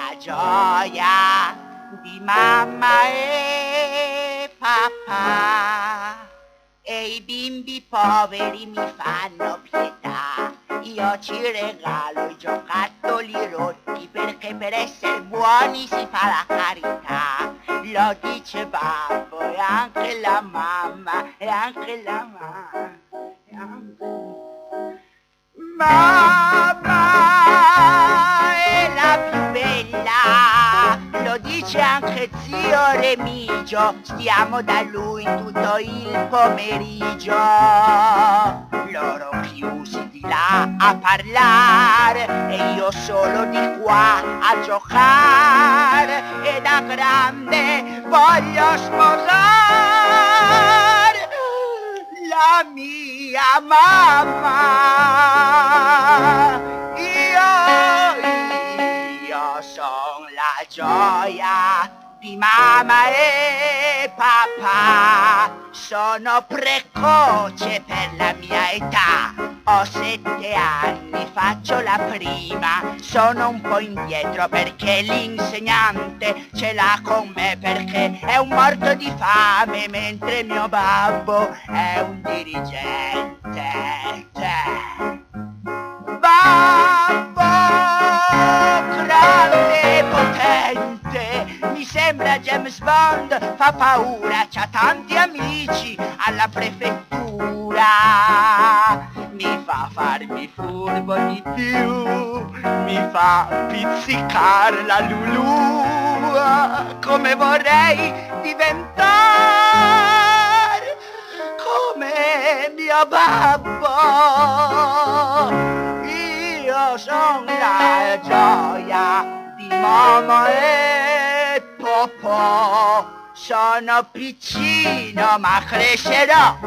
la gioia di mamma e papà. E i bimbi poveri mi fanno pietà. Io ci regalo i giocattoli rotti, perché per essere buoni si fa la carità. Lo dice babbo e anche la mamma, e anche la mamma, e anche... Mamma è la più bella, lo dice anche zio Remigio, stiamo da lui tutto il pomeriggio. Loro chiusi di là a parlare e io solo di qua a giocare, e da grande voglio sposare la mia mamma. Io son la gioia di mamma e papà. Sono precoce per la mia età, ho 7 anni, faccio la prima. Sono un po' indietro perché l'insegnante ce l'ha con me, perché è un morto di fame, mentre mio babbo è un dirigente. Babbo grande e potente, mi sembra James Bond, fa paura, c'ha tanti amici alla prefettura. Mi fa farmi furbo di più, mi fa pizzicare la Lulu, come vorrei diventare come mio babbo. Io son la gioia di mamma e papà. Sono piccino ma crescerò.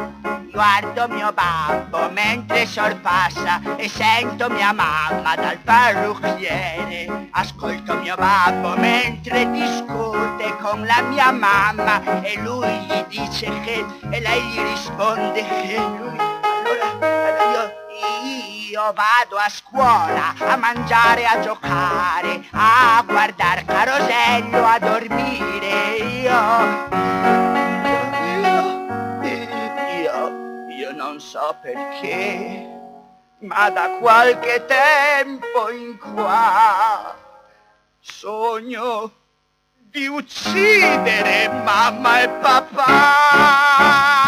Guardo mio babbo mentre sorpassa e sento mia mamma dal parrucchiere. Ascolto mio babbo mentre discute con la mia mamma e lui gli dice che, e lei gli risponde che lui... Allora io vado a scuola a mangiare, a giocare, a guardare Carosello, a dormire. Io non so perché, ma da qualche tempo in qua sogno di uccidere mamma e papà.